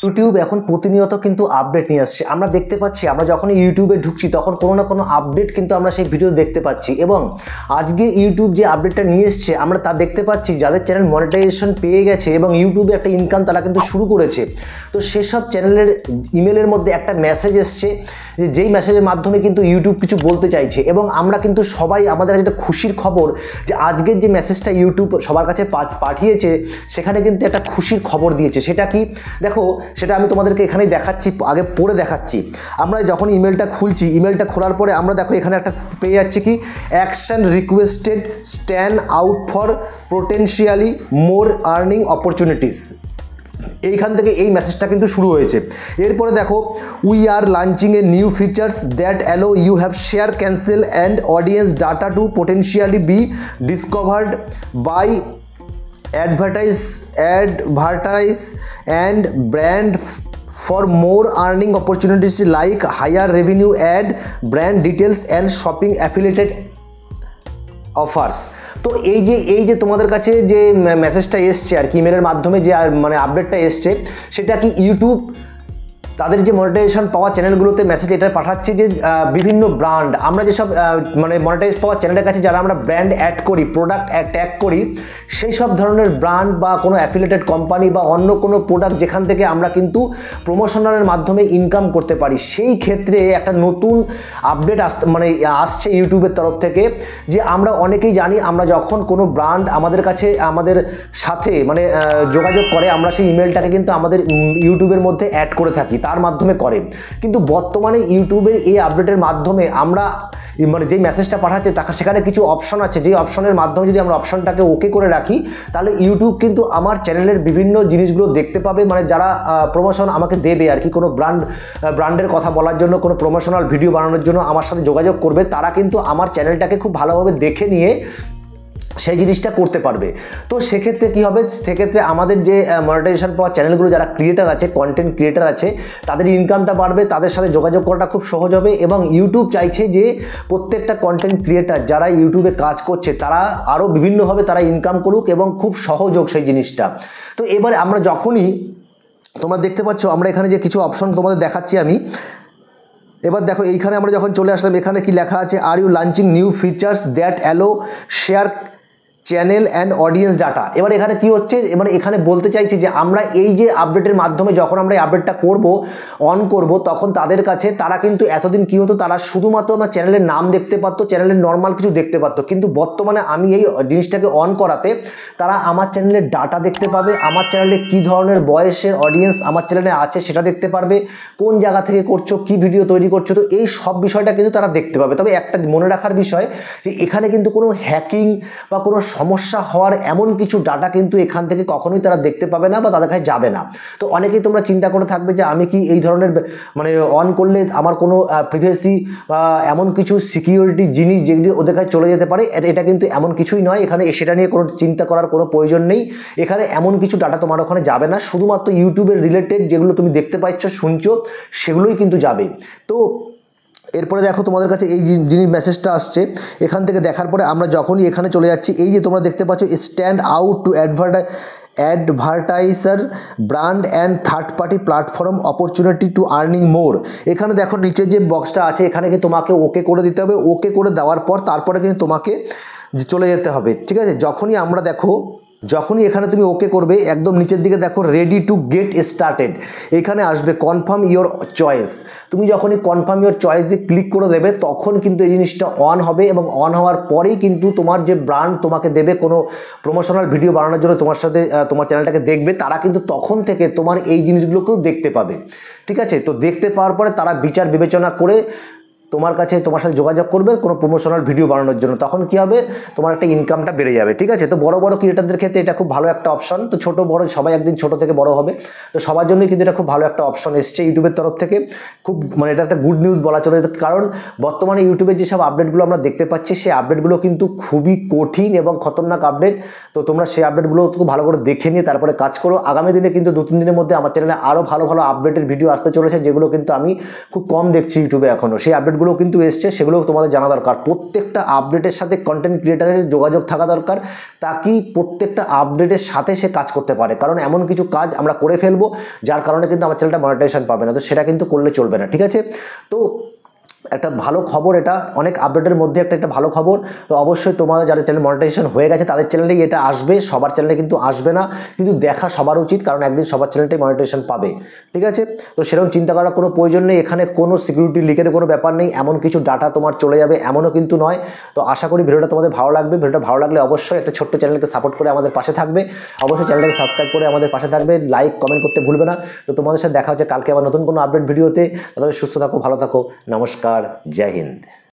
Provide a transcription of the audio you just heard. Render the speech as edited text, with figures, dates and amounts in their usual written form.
YouTube এখন প্রতিনিয়ত কিন্তু আপডেট নিয়ে আসছে। আমরা দেখতে পাচ্ছি, আমরা যখন ইউটিউবে ঢুকছি তখন কোনো না কোনো আপডেট কিন্তু আমরা সেই ভিডিও দেখতে পাচ্ছি। এবং আজকে ইউটিউব যে আপডেটটা নিয়ে এসছে আমরা তা দেখতে পাচ্ছি, যাদের চ্যানেল মনিটাইজেশন পেয়ে গেছে এবং ইউটিউবে একটা ইনকাম তারা কিন্তু শুরু করেছে। তো সেসব চ্যানেলের ইমেলের মধ্যে একটা মেসেজ এসছে, যেই মেসেজের মাধ্যমে কিন্তু ইউটিউব কিছু বলতে চাইছে। এবং আমরা কিন্তু সবাই, আমাদের কাছে একটা খুশির খবর যে আজকের যে মেসেজটা ইউটিউব সবার কাছে পাঠিয়েছে সেখানে কিন্তু একটা খুশির খবর দিয়েছে। সেটা কি দেখো, সেটা আমি তোমাদেরকে এখানেই দেখাচ্ছি, আগে পড়ে দেখাচ্ছি। আমরা যখন ইমেলটা খুলছি, ইমেলটা খোলার পরে আমরা দেখো এখানে একটা পেয়ে যাচ্ছি কি, action requested, stand out for potentially more earning opportunities. এইখান থেকে এই মেসেজটা কিন্তু শুরু হয়েছে। এরপরে দেখো, we are launching a new features that allow you have share, cancel and audience data to potentially be discovered by advertise and brand for more earning opportunities like higher revenue, ad brand details and shopping affiliated offers। তো এই যে তোমাদের কাছে যে মেসেজটা এসছে আর কি, ইমেলের মাধ্যমে যে মানে আপডেটটা এসছে, সেটা কি ইউটিউব তাদের যে মনিটাইজেশন পাওয়া চ্যানেলগুলোতে মেসেজ এটা পাঠাচ্ছে যে বিভিন্ন ব্র্যান্ড, আমরা যেসব মানে মনিটাইজ পাওয়া চ্যানেলের কাছে যারা আমরা ব্র্যান্ড অ্যাড করি, প্রোডাক্ট ট্যাগ করি, সেই সব ধরনের ব্র্যান্ড বা কোনো অ্যাফিলিয়েটেড কোম্পানি বা অন্য কোনো প্রোডাক্ট যেখান থেকে আমরা কিন্তু প্রমোশনালের মাধ্যমে ইনকাম করতে পারি, সেই ক্ষেত্রে একটা নতুন আপডেট আসছে ইউটিউবের তরফ থেকে। যে আমরা অনেকেই জানি, আমরা যখন কোনো ব্র্যান্ড আমাদের কাছে আমাদের সাথে মানে যোগাযোগ করে, আমরা সেই ইমেলটাকে কিন্তু আমাদের ইউটিউবের মধ্যে অ্যাড করে থাকি, তার মাধ্যমে করে। কিন্তু বর্তমানে ইউটিউবের এই আপডেটের মাধ্যমে আমরা মানে যেই মেসেজটা পাঠাচ্ছে সেখানে কিছু অপশন আছে, যে অপশনের মাধ্যমে যদি আমরা অপশনটাকে ওকে করে রাখি, তাহলে ইউটিউব কিন্তু আমার চ্যানেলের বিভিন্ন জিনিসগুলো দেখতে পাবে। মানে যারা প্রমোশন আমাকে দেবে আর কি, কোনো ব্র্যান্ডের কথা বলার জন্য, কোনো প্রমোশনাল ভিডিও বানানোর জন্য আমার সাথে যোগাযোগ করবে, তারা কিন্তু আমার চ্যানেলটাকে খুব ভালোভাবে দেখে নিয়ে সেই জিনিসটা করতে পারবে। তো সেক্ষেত্রে কী হবে, সেক্ষেত্রে আমাদের যে মনিটাইজেশন পাওয়া চ্যানেলগুলো যারা ক্রিয়েটার আছে, কন্টেন্ট ক্রিয়েটার আছে, তাদের ইনকামটা বাড়বে, তাদের সাথে যোগাযোগ করাটা খুব সহজ হবে। এবং ইউটিউব চাইছে যে প্রত্যেকটা কন্টেন্ট ক্রিয়েটার যারা ইউটিউবে কাজ করছে তারা আরও বিভিন্নভাবে তারা ইনকাম করুক এবং খুব সহজ হোক সেই জিনিসটা। তো এবারে আমরা যখনই, তোমরা দেখতে পাচ্ছ আমরা এখানে যে কিছু অপশন তোমাদের দেখাচ্ছি আমি, এবার দেখো এইখানে আমরা যখন চলে আসলাম, এখানে কি লেখা আছে, are you launching new features that allow share channel and audience data. এবার এখানে কি হচ্ছে, এবার এখানে বলতে চাইছি যে আমরা এই যে আপডেটের মাধ্যমে যখন আমরা এই আপডেটটা অন করব, তখন তাদের কাছে, তারা কিন্তু এতদিন কি হতো, তারা শুধুমাত্র আমার চ্যানেলের নাম দেখতে পারতো, চ্যানেলের নর্মাল কিছু দেখতে পারতো। কিন্তু বর্তমানে আমি এই জিনিসটাকে অন করাতে তারা আমার চ্যানেলের ডাটা দেখতে পাবে, আমার চ্যানেলে কী ধরনের বয়সের অডিয়েন্স আমার চ্যানেলে আছে সেটা দেখতে পারবে, কোন জায়গা থেকে করছো, কী ভিডিও তৈরি করছো, তো এই সব বিষয়টা কিন্তু তারা দেখতে পাবে। তবে একটা মনে রাখার বিষয় যে এখানে কিন্তু কোনো হ্যাকিং বা কোনো সমস্যা হওয়ার এমন কিছু ডাটা কিন্তু এখান থেকে কখনোই তারা দেখতে পাবে না বা তাদের কাছে যাবে না। তো অনেকেই তোমরা চিন্তা করে থাকবে যে আমি কি এই ধরনের মানে অন করলে আমার কোনো প্রিভেসি বা এমন কিছু সিকিউরিটি জিনিস যেগুলি ওদের কাছে চলে যেতে পারে, এটা কিন্তু এমন কিছুই নয়। এখানে সেটা নিয়ে কোনো চিন্তা করার কোনো প্রয়োজন নেই। এখানে এমন কিছু ডাটা তোমার ওখানে যাবে না, শুধুমাত্র ইউটিউবের রিলেটেড যেগুলো তুমি দেখতে পাচ্ছ, শুনছো, সেগুলোই কিন্তু যাবে। তো এরপরে দেখো তোমাদের কাছে এই জিনিস মেসেজটা আসছে, এখান থেকে দেখার পরে আমরা যখনই এখানে চলে যাচ্ছি, এই যে তোমরা দেখতে পাচ্ছ, stand out to advertiser brand and third party platform opportunity to earning more. এখানে দেখো নিচে যে বক্সটা আছে, এখানে কিন্তু তোমাকে ওকে করে দিতে হবে। ওকে করে দেওয়ার পর তারপরে কিন্তু তোমাকে চলে যেতে হবে, ঠিক আছে। যখনই এখানে তুমি ওকে করবে, একদম নিচের দিকে দেখো রেডি টু গেট স্টার্টেড, এখানে আসবে কনফার্ম ইওর চয়েস। তুমি যখনই কনফার্ম ইওর চয়েসে ক্লিক করে দেবে, তখন কিন্তু এই জিনিসটা অন হবে এবং অন হওয়ার পরেই কিন্তু তোমার যে ব্র্যান্ড তোমাকে দেবে কোনো প্রমোশনাল ভিডিও বানানোর জন্য, তোমার সাথে তোমার চ্যানেলটাকে দেখবে, তারা কিন্তু তখন থেকে তোমার এই জিনিসগুলোকেও দেখতে পাবে, ঠিক আছে। তো দেখতে পাওয়ার পরে তারা বিচার বিবেচনা করে তোমার সাথে যোগাযোগ করবে কোনো প্রমোশনাল ভিডিও বানানোর জন্য। তখন কি হবে, তোমার একটা ইনকামটা বেড়ে যাবে, ঠিক আছে। তো বড় বড় ক্রিয়েটারদের ক্ষেত্রে এটা খুব ভালো একটা অপশন। তো ছোট বড় সবাই একদিন ছোট থেকে বড় হবে, তো সবার জন্যই কিন্তু এটা খুব ভালো একটা অপশন এসছে ইউটিউবের তরফ থেকে। খুব মানে এটা একটা গুড নিউজ বলা চলে, কারণ বর্তমানে ইউটিউবের যেসব আপডেটগুলো আমরা দেখতে পাচ্ছি, সেই আপডেটগুলো কিন্তু খুবই কঠিন এবং খতরনাক আপডেট। তো তোমরা সেই আপডেটগুলো খুব ভালো করে দেখে নিয়ে তারপরে কাজ করো। আগামী দিনে কিন্তু 2-3 দিনের মধ্যে আমার চ্যানেলে আরও ভালো ভালো আপডেটের ভিডিও আসতে চলেছে, যেগুলো কিন্তু আমি খুব কম দেখছি ইউটিউবে এখনও। সেই আপডেটগুলো আপডেটগুলো কিন্তু এসছে, সেগুলো তোমাদের জানা দরকার। প্রত্যেকটা আপডেটের সাথে কন্টেন্ট ক্রিয়েটারের যোগাযোগ থাকা দরকার, তাকি প্রত্যেকটা আপডেটের সাথে সে কাজ করতে পারে। কারণ এমন কিছু কাজ আমরা করে ফেলবো যার কারণে কিন্তু আমার চ্যানেলটা মনিটাইজেশন পাবে না, তো সেটা কিন্তু করলে চলবে না, ঠিক আছে। তো একটা ভালো খবর, এটা অনেক আপডেটের মধ্যে একটা ভালো খবর। তো অবশ্যই তোমাদের যাদের চ্যানেল মনিটাইজেশন হয়ে গেছে তাদের চ্যানেলেই এটা আসবে, সবার চ্যানেলে কিন্তু আসবে না, কিন্তু দেখা সবার উচিত, কারণ একদিন সবার চ্যানেলটাই মনিটাইজেশন পাবে, ঠিক আছে। তো সেরকম চিন্তা করার কোনো প্রয়োজন নেই, এখানে কোনো সিকিউরিটি লিকের কোনো ব্যাপার নেই, এমন কিছু ডাটা তোমার চলে যাবে এমনও কিন্তু নয়। তো আশা করি ভিডিওটা তোমাদের ভালো লাগবে। ভিডিওটা ভালো লাগলে অবশ্যই একটা ছোট্ট চ্যানেলকে সাপোর্ট করে আমাদের পাশে থাকবে, অবশ্যই চ্যানেলটাকে সাবস্ক্রাইব করে আমাদের পাশে থাকবে, লাইক কমেন্ট করতে ভুলবে না। তো তোমাদের সাথে দেখা হচ্ছে কালকে আবার নতুন কোনো আপডেট ভিডিওতে। তাদের সুস্থ থাকো, ভালো থাকো, নমস্কার, জয় হিন্দ।